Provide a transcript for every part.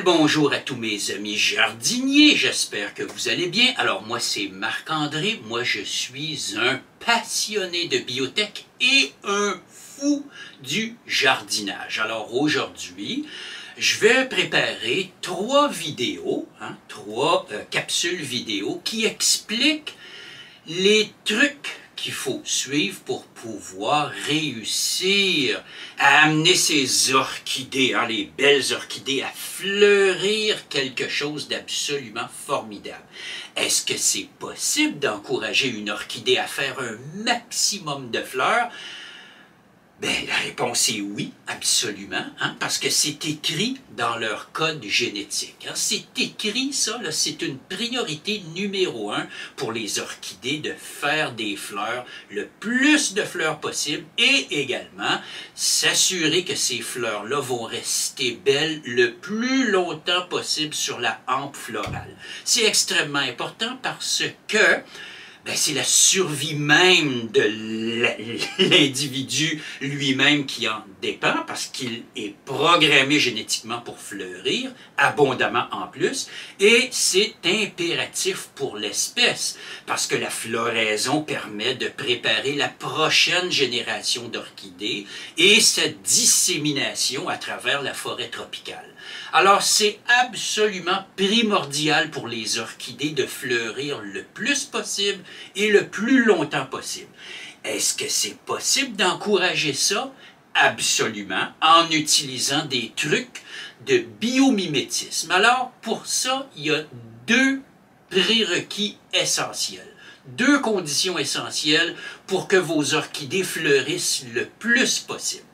bel bonjour à tous mes amis jardiniers, j'espère que vous allez bien. Alors moi c'est Marc-André, moi je suis un passionné de biotech et un fou du jardinage. Alors aujourd'hui, je vais préparer trois vidéos, trois capsules vidéo qui expliquent les trucs qu'il faut suivre pour pouvoir réussir à amener ces orchidées, les belles orchidées, à fleurir quelque chose d'absolument formidable. Est-ce que c'est possible d'encourager une orchidée à faire un maximum de fleurs? Ben, la réponse est oui, absolument, parce que c'est écrit dans leur code génétique. C'est écrit, ça, c'est une priorité numéro 1 pour les orchidées de faire des fleurs, le plus de fleurs possible, et également s'assurer que ces fleurs-là vont rester belles le plus longtemps possible sur la hampe florale. C'est extrêmement important parce que c'est la survie même de l'individu lui-même qui en dépend, parce qu'il est programmé génétiquement pour fleurir, abondamment en plus, et c'est impératif pour l'espèce, parce que la floraison permet de préparer la prochaine génération d'orchidées et sa dissémination à travers la forêt tropicale. Alors c'est absolument primordial pour les orchidées de fleurir le plus possible et le plus longtemps possible. Est-ce que c'est possible d'encourager ça? Absolument, en utilisant des trucs de biomimétisme. Alors, pour ça, il y a deux prérequis essentiels. Deux conditions essentielles pour que vos orchidées fleurissent le plus possible.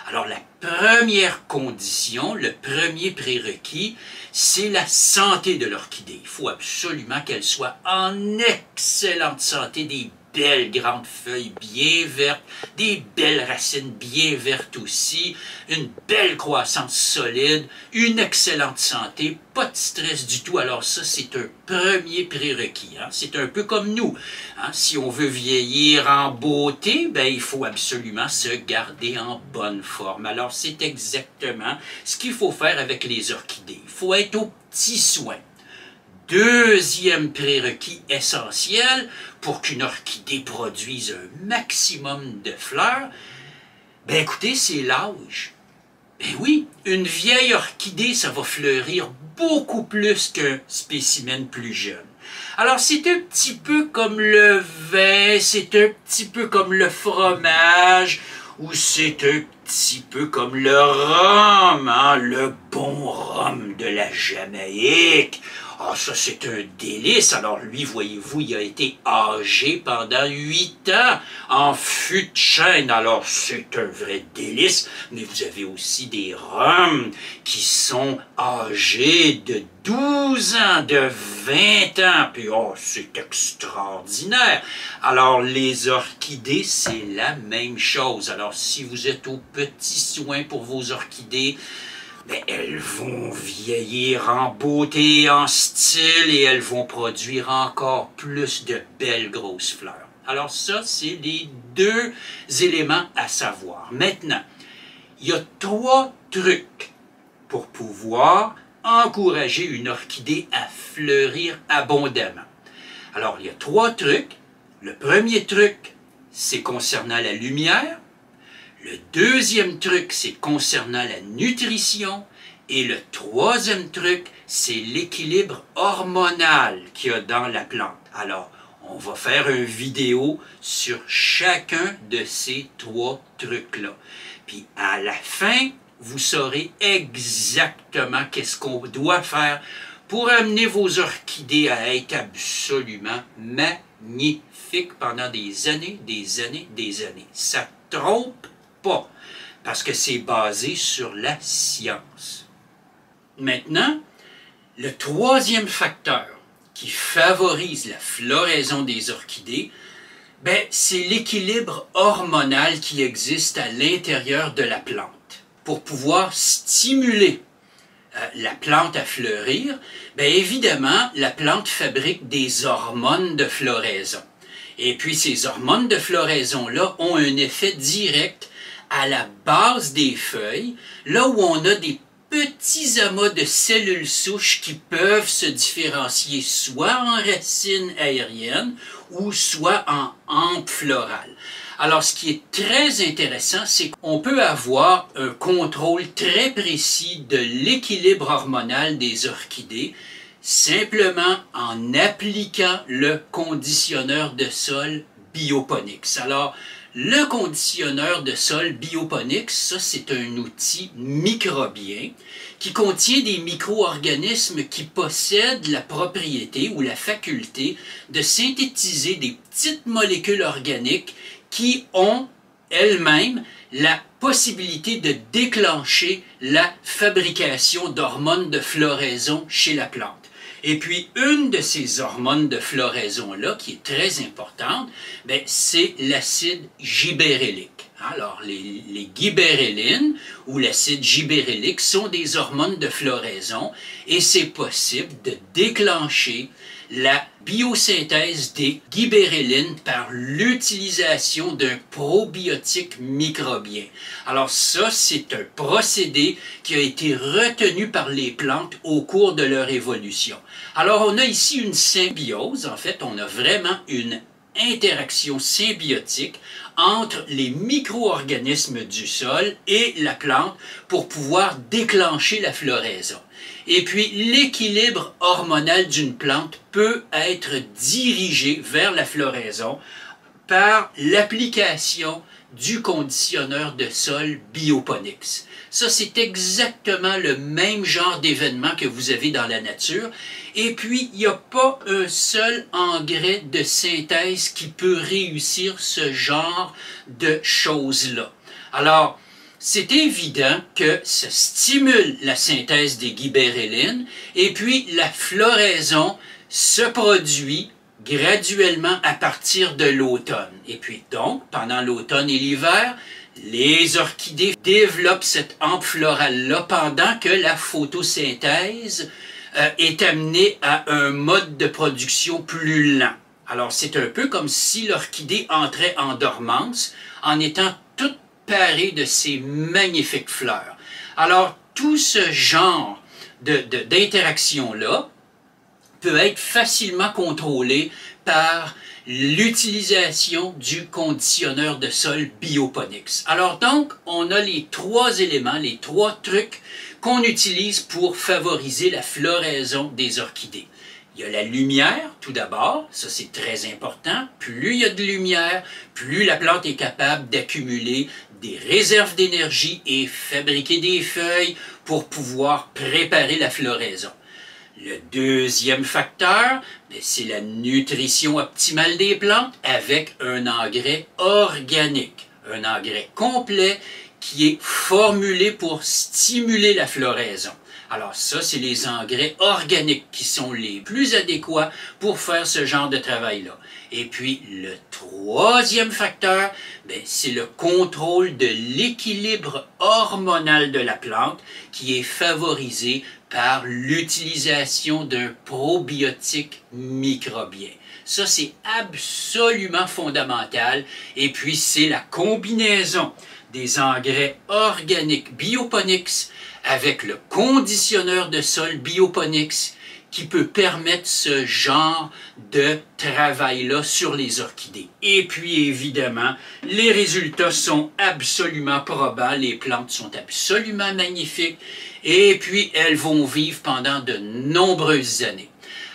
Alors, la première condition, le premier prérequis, c'est la santé de l'orchidée. Il faut absolument qu'elle soit en excellente santé, des belles grandes feuilles bien vertes, des belles racines bien vertes aussi, une belle croissance solide, une excellente santé, pas de stress du tout. Alors ça, c'est un premier prérequis. C'est un peu comme nous. Si on veut vieillir en beauté, il faut absolument se garder en bonne forme. Alors c'est exactement ce qu'il faut faire avec les orchidées. Il faut être aux petits soins. Deuxième prérequis essentiel pour qu'une orchidée produise un maximum de fleurs, écoutez, c'est l'âge. Oui, une vieille orchidée, ça va fleurir beaucoup plus qu'un spécimen plus jeune. Alors, c'est un petit peu comme le vin, c'est un petit peu comme le fromage, ou c'est un petit peu comme le rhum, le bon rhum de la Jamaïque. Ça, c'est un délice. Alors, lui, voyez-vous, il a été âgé pendant 8 ans en fût de chêne. Alors, c'est un vrai délice. Mais vous avez aussi des rhums qui sont âgés de 12 ans, de 20 ans. Puis, c'est extraordinaire. Alors, les orchidées, c'est la même chose. Alors, si vous êtes aux petits soins pour vos orchidées, elles vont vieillir en beauté, en style, et elles vont produire encore plus de belles grosses fleurs. Alors ça, c'est les deux éléments à savoir. Maintenant, il y a 3 trucs pour pouvoir encourager une orchidée à fleurir abondamment. Alors, il y a 3 trucs. Le premier truc, c'est concernant la lumière. Le deuxième truc, c'est concernant la nutrition. Et le troisième truc, c'est l'équilibre hormonal qu'il y a dans la plante. Alors, on va faire une vidéo sur chacun de ces 3 trucs-là. Puis à la fin, vous saurez exactement qu'est-ce qu'on doit faire pour amener vos orchidées à être absolument magnifiques pendant des années, des années, des années. Ça ne trompe pas, parce que c'est basé sur la science. Maintenant, le troisième facteur qui favorise la floraison des orchidées, c'est l'équilibre hormonal qui existe à l'intérieur de la plante. Pour pouvoir stimuler la plante à fleurir, évidemment, la plante fabrique des hormones de floraison. Et puis ces hormones de floraison-là ont un effet direct à la base des feuilles, là où on a des petits amas de cellules souches qui peuvent se différencier soit en racines aériennes ou soit en hampes florales. Alors, ce qui est très intéressant, c'est qu'on peut avoir un contrôle très précis de l'équilibre hormonal des orchidées simplement en appliquant le conditionneur de sol Bioponix. Alors, le conditionneur de sol Bioponix, ça c'est un outil microbien qui contient des micro-organismes qui possèdent la propriété ou la faculté de synthétiser des petites molécules organiques qui ont elles-mêmes la possibilité de déclencher la fabrication d'hormones de floraison chez la plante. Et puis, une de ces hormones de floraison-là, qui est très importante, c'est l'acide gibérellique. Alors, les gibérellines ou l'acide gibérellique sont des hormones de floraison et c'est possible de déclencher la biosynthèse des gibérellines par l'utilisation d'un probiotique microbien. Alors ça, c'est un procédé qui a été retenu par les plantes au cours de leur évolution. Alors on a ici une symbiose, en fait, on a vraiment une interaction symbiotique entre les micro-organismes du sol et la plante pour pouvoir déclencher la floraison. Et puis, l'équilibre hormonal d'une plante peut être dirigé vers la floraison par l'application du conditionneur de sol Bioponix. Ça, c'est exactement le même genre d'événement que vous avez dans la nature. Et puis, il n'y a pas un seul engrais de synthèse qui peut réussir ce genre de choses-là. Alors, c'est évident que ça stimule la synthèse des gibérellines et puis la floraison se produit graduellement à partir de l'automne. Et puis donc, pendant l'automne et l'hiver, les orchidées développent cette hampe florale-là pendant que la photosynthèse est amenée à un mode de production plus lent. Alors c'est un peu comme si l'orchidée entrait en dormance en étant toute parée de ces magnifiques fleurs. Alors tout ce genre d'interaction-là peut être facilement contrôlé par l'utilisation du conditionneur de sol Bioponix. Alors donc, on a les trois éléments, les trois trucs qu'on utilise pour favoriser la floraison des orchidées. Il y a la lumière, tout d'abord, ça c'est très important. Plus il y a de lumière, plus la plante est capable d'accumuler des réserves d'énergie et fabriquer des feuilles pour pouvoir préparer la floraison. Le deuxième facteur, c'est la nutrition optimale des plantes avec un engrais organique, un engrais complet qui est formulé pour stimuler la floraison. Alors ça, c'est les engrais organiques qui sont les plus adéquats pour faire ce genre de travail-là. Et puis, le troisième facteur, c'est le contrôle de l'équilibre hormonal de la plante qui est favorisé par l'utilisation d'un probiotique microbien. Ça, c'est absolument fondamental. Et puis, c'est la combinaison des engrais organiques Bioponix avec le conditionneur de sol Bioponix qui peut permettre ce genre de travail-là sur les orchidées. Et puis, évidemment, les résultats sont absolument probants, les plantes sont absolument magnifiques, et puis elles vont vivre pendant de nombreuses années.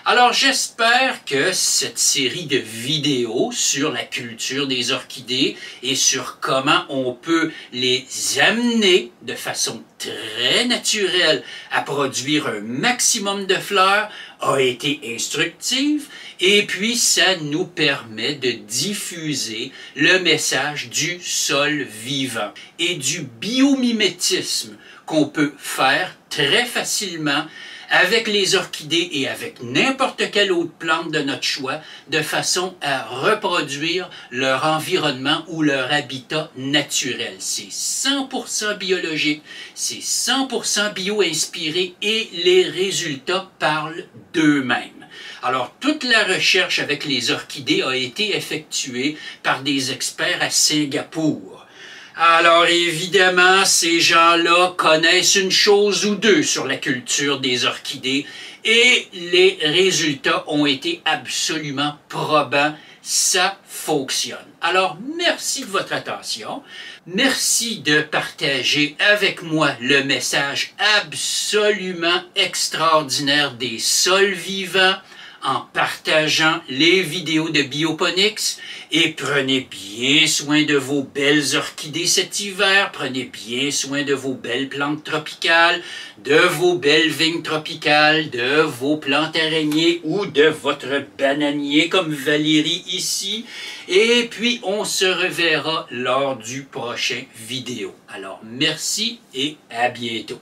Alors, j'espère que cette série de vidéos sur la culture des orchidées et sur comment on peut les amener de façon très naturelle à produire un maximum de fleurs a été instructive et puis ça nous permet de diffuser le message du sol vivant et du biomimétisme qu'on peut faire très facilement avec les orchidées et avec n'importe quelle autre plante de notre choix, de façon à reproduire leur environnement ou leur habitat naturel. C'est 100% biologique, c'est 100% bio-inspiré et les résultats parlent d'eux-mêmes. Alors, toute la recherche avec les orchidées a été effectuée par des experts à Singapour. Alors évidemment, ces gens-là connaissent une chose ou deux sur la culture des orchidées et les résultats ont été absolument probants. Ça fonctionne. Alors, merci de votre attention. Merci de partager avec moi le message absolument extraordinaire des sols vivants en partageant les vidéos de Bioponics et prenez bien soin de vos belles orchidées cet hiver, prenez bien soin de vos belles plantes tropicales, de vos belles vignes tropicales, de vos plantes araignées ou de votre bananier comme Valérie ici. Et puis on se reverra lors du prochain vidéo. Alors merci et à bientôt.